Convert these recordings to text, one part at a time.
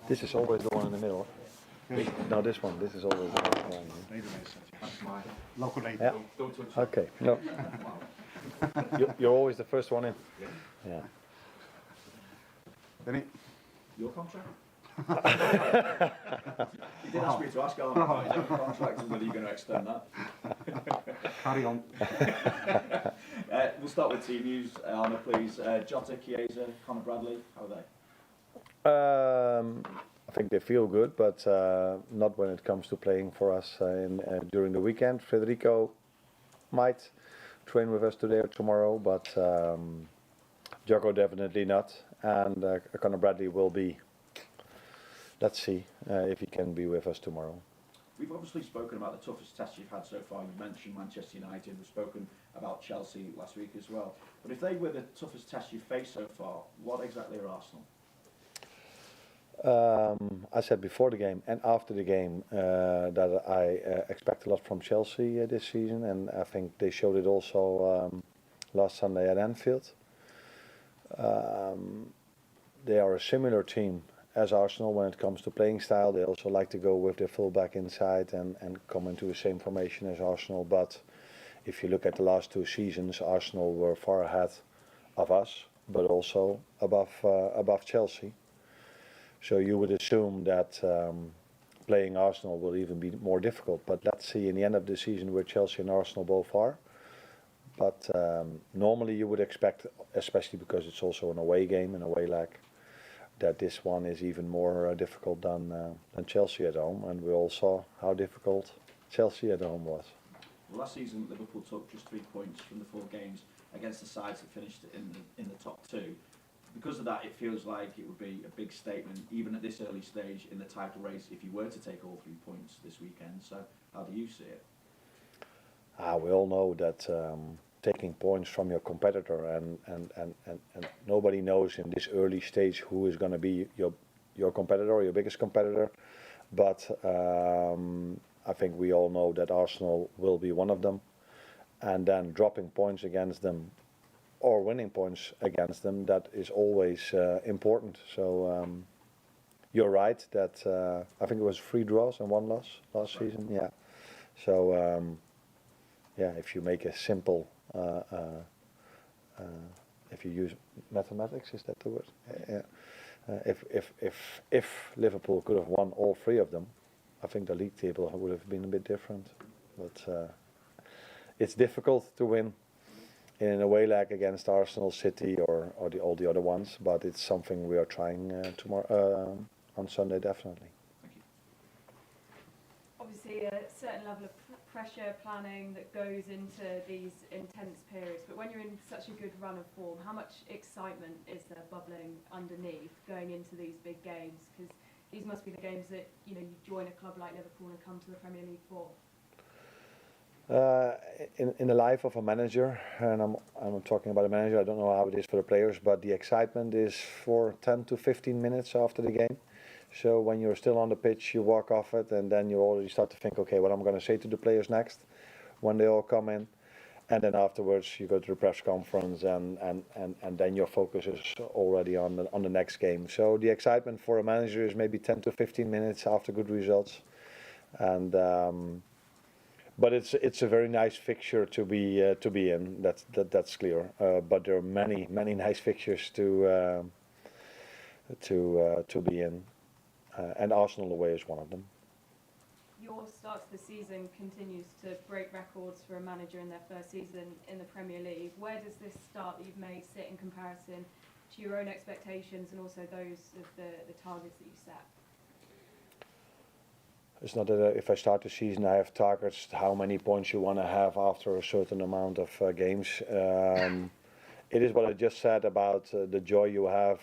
This is always the one in the middle. No, this one. This is always the one. That's my local lady. Yeah. Don't touch Okay. No. You're always the first one in. Yeah. Benny? your contract. You did ask me to ask Arne about his own contract and whether you're going to extend that. Carry on. We'll start with team news. Arne, please. Jota, Chiesa, Conor Bradley, how are they? I think they feel good, but not when it comes to playing for us during the weekend. Federico might train with us today or tomorrow, but Joko definitely not. And Conor Bradley will be. Let's see if he can be with us tomorrow. We've obviously spoken about the toughest test you've had so far. You mentioned Manchester United. We've spoken about Chelsea last week as well. But if they were the toughest test you've faced so far, what exactly are Arsenal? I said before the game and after the game that I expect a lot from Chelsea this season, and I think they showed it also last Sunday at Anfield. They are a similar team as Arsenal when it comes to playing style. They also like to go with their fullback inside and come into the same formation as Arsenal. But if you look at the last two seasons, Arsenal were far ahead of us, but also above Chelsea. So you would assume that playing Arsenal will even be more difficult. But let's see in the end of the season where Chelsea and Arsenal both are. But normally you would expect, especially because it's also an away game, an away leg, that this one is even more difficult than Chelsea at home. And we all saw how difficult Chelsea at home was. Well, last season Liverpool took just 3 points from the 4 games against the sides that finished in the top 2. Because of that, it feels like it would be a big statement, even at this early stage in the title race, if you were to take all 3 points this weekend. So, how do you see it? We all know that taking points from your competitor, and nobody knows in this early stage who is going to be your competitor, your biggest competitor. But I think we all know that Arsenal will be one of them, and then dropping points against them or winning points against them, that is always important. So you're right that I think it was 3 draws and 1 loss last season. Yeah. So if you make a simple, if you use mathematics, is that the word? If Liverpool could have won all 3 of them, I think the league table would have been a bit different. But it's difficult to win in an away leg against Arsenal, City, or all the other ones, but it's something we are trying tomorrow on Sunday, definitely. Thank you. Obviously, a certain level of pressure planning that goes into these intense periods, but when you're in such a good run of form, how much excitement is there bubbling underneath going into these big games? Because these must be the games that you join a club like Liverpool and come to the Premier League for. In the life of a manager, and I'm talking about a manager, I don't know how it is for the players, but the excitement is for 10 to 15 minutes after the game. So when you're still on the pitch, you walk off it, and then you already start to think, okay, what I'm going to say to the players next when they all come in. And then afterwards you go to the press conference, and then your focus is already on the next game. So the excitement for a manager is maybe 10 to 15 minutes after good results. And but it's a very nice fixture to be in. That's clear. But there are many nice fixtures to be in, and Arsenal away is one of them. Your start to the season continues to break records for a manager in their first season in the Premier League. Where does this start that you've made sit in comparison to your own expectations and also those of the targets that you set? It's not that if I start the season I have targets how many points you want to have after a certain amount of games. It is what I just said about the joy you have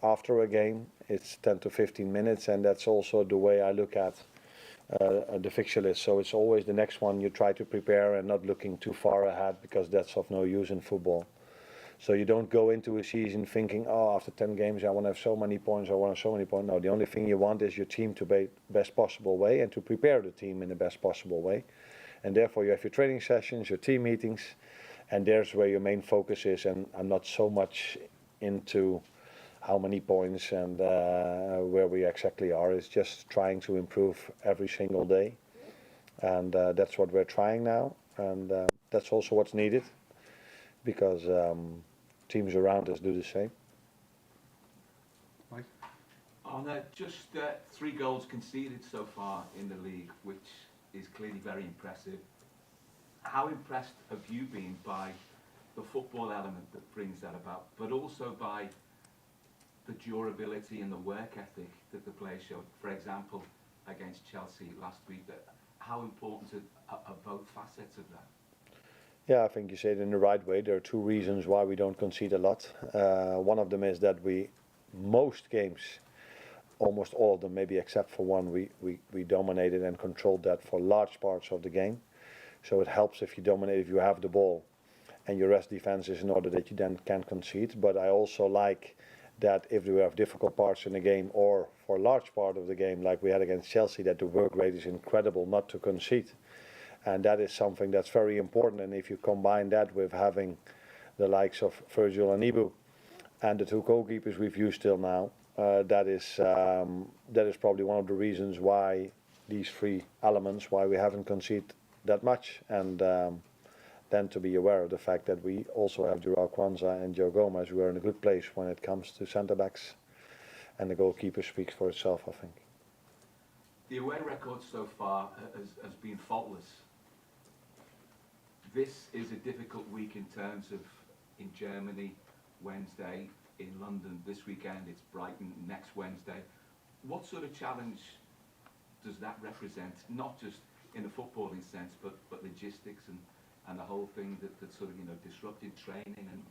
after a game. It's 10 to 15 minutes, and that's also the way I look at the fixture list. So it's always the next one you try to prepare and not looking too far ahead, because that's of no use in football. So you don't go into a season thinking, oh, after 10 games I want to have so many points, I want to have so many points. No, the only thing you want is your team to be best possible way and to prepare the team in the best possible way. And therefore you have your training sessions, your team meetings, and there's where your main focus is. And I'm not so much into how many points and where we exactly are. It's just trying to improve every single day, and that's what we're trying now, and that's also what's needed, because teams around us do the same. Mike? Arne, just 3 goals conceded so far in the league, which is clearly very impressive. How impressed have you been by the football element that brings that about, but also by the durability and the work ethic that the players showed? For example, against Chelsea last week, how important are both facets of that? Yeah, I think you say it in the right way. There are 2 reasons why we don't concede a lot. One of them is that most games, almost all of them, maybe except for one, we dominated and controlled that for large parts of the game. So it helps if you dominate, if you have the ball, and your rest defense is in order that you then can concede. But I also like that if we have difficult parts in the game, or for a large part of the game, like we had against Chelsea, that the work rate is incredible not to concede. And that is something that's very important. And if you combine that with having the likes of Virgil and Ibu and the 2 goalkeepers we've used till now, that is probably one of the reasons why these 3 elements, why we haven't conceded that much. And then to be aware of the fact that we also have Joao Kwanzaa and Joe Gomez, who are in a good place when it comes to centre backs, and the goalkeeper speaks for itself, I think. The away record so far has been faultless. This is a difficult week in terms of, in Germany, Wednesday, in London this weekend, it's Brighton next Wednesday. What sort of challenge does that represent, not just in a footballing sense, but logistics and the whole thing that sort of, disrupted training and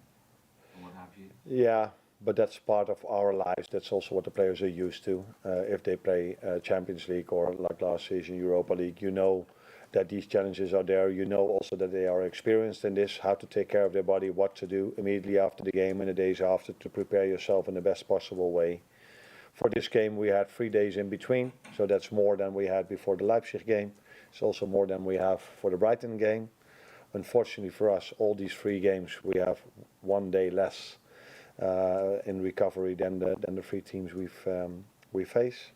what have you? Yeah, but that's part of our lives. That's also what the players are used to. If they play Champions League or, like last season, Europa League, you know that these challenges are there. You know also that they are experienced in this, how to take care of their body, what to do immediately after the game and the days after to prepare yourself in the best possible way. For this game we had 3 days in between, so that's more than we had before the Leipzig game. It's also more than we have for the Brighton game. Unfortunately for us, all these 3 games we have 1 day less in recovery than the 3 teams we face.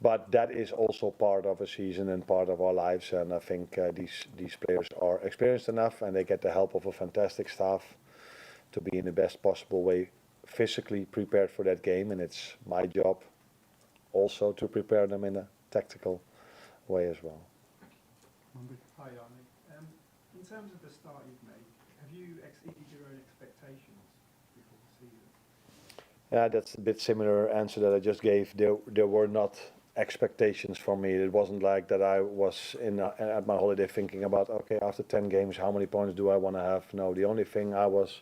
But that is also part of a season and part of our lives, and I think these players are experienced enough, and they get the help of a fantastic staff to be in the best possible way physically prepared for that game. And it's my job also to prepare them in a tactical way as well. Hi Arne. In terms of the start you've made, have you exceeded your own expectations before the season? Yeah, that's a bit similar answer that I just gave. There were not expectations for me. It wasn't like that I was at my holiday thinking about, okay, after 10 games, how many points do I want to have? No, the only thing I was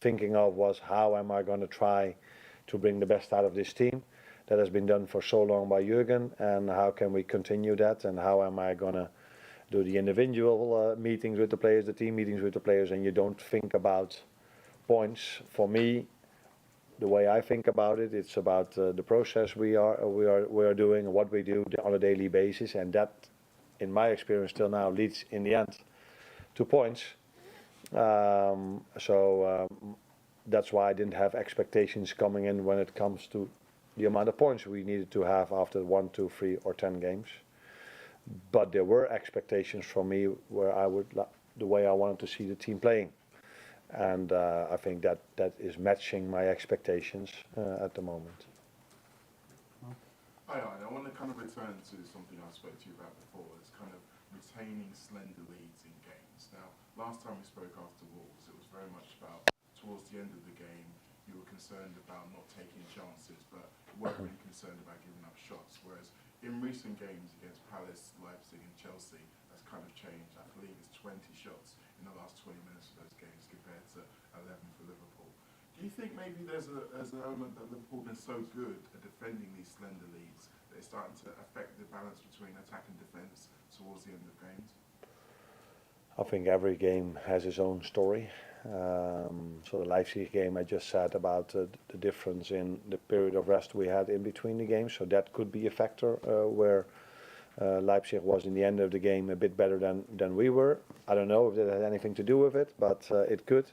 thinking of was how am I going to try to bring the best out of this team that has been done for so long by Jurgen, and how can we continue that, and how am I going to do the individual meetings with the players, the team meetings with the players, and you don't think about points. For me, the way I think about it, it's about the process we are doing and what we do on a daily basis, and that, in my experience till now, leads in the end to points. That's why I didn't have expectations coming in when it comes to the amount of points we needed to have after 1, 2, 3, or 10 games. But there were expectations from me where the way I wanted to see the team playing. And I think that is matching my expectations at the moment. Hi, Arne. I want to kind of return to something I spoke to you about before. It's kind of retaining slender leads in games. Now, last time we spoke after Wolves, it was very much about towards the end of the game, you were concerned about not taking chances, but weren't really concerned about giving up shots. Whereas in recent games against Palace, Leipzig, and Chelsea, that's kind of changed. I believe it's 20 shots in the last 20 minutes of those games compared to 11 for Liverpool. Do you think maybe there's an element that Liverpool have been so good at defending these slender leads that it's starting to affect the balance between attack and defence towards the end of games? I think every game has its own story. So the Leipzig game I just said about the difference in the period of rest we had in between the games, so that could be a factor where Leipzig was in the end of the game a bit better than we were. I don't know if that had anything to do with it, but it could.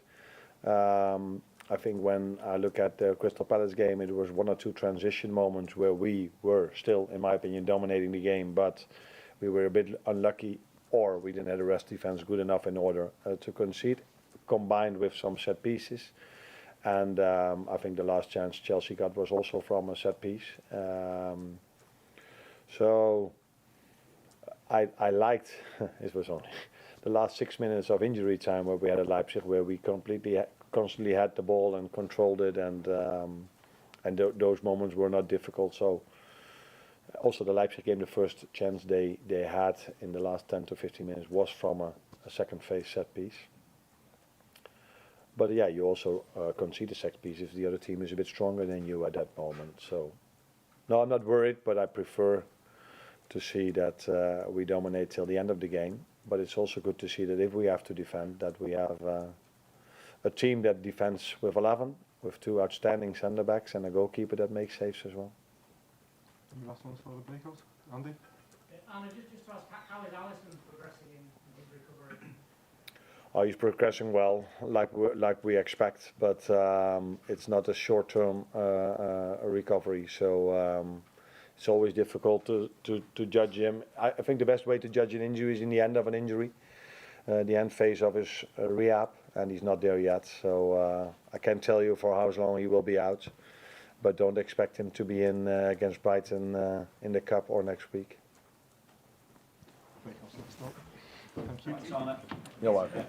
I think when I look at the Crystal Palace game, it was 1 or 2 transition moments where we were still, in my opinion, dominating the game, but we were a bit unlucky, or we didn't have the rest defense good enough in order to concede, combined with some set pieces. And I think the last chance Chelsea got was also from a set piece. So I liked, it was only the last 6 minutes of injury time where we had at Leipzig, where we constantly had the ball and controlled it, and those moments were not difficult. So also the Leipzig game, the first chance they had in the last 10 to 15 minutes was from a second phase set piece. But yeah, you also concede a set piece if the other team is a bit stronger than you at that moment. So no, I'm not worried, but I prefer to see that we dominate till the end of the game. But it's also good to see that if we have to defend, that we have a team that defends with 11, with 2 outstanding centre backs and a goalkeeper that makes saves as well. Any last ones for the breakout? Andy? Arne, just to ask, how is Alisson progressing in recovery? Oh, he's progressing well, like we expect, but it's not a short-term recovery. So it's always difficult to judge him. I think the best way to judge an injury is in the end of an injury, the end phase of his rehab, and he's not there yet. So I can't tell you for how long he will be out, but don't expect him to be in against Brighton in the cup or next week. Breakout's next up. Thank you. Thanks, Arne. You're welcome.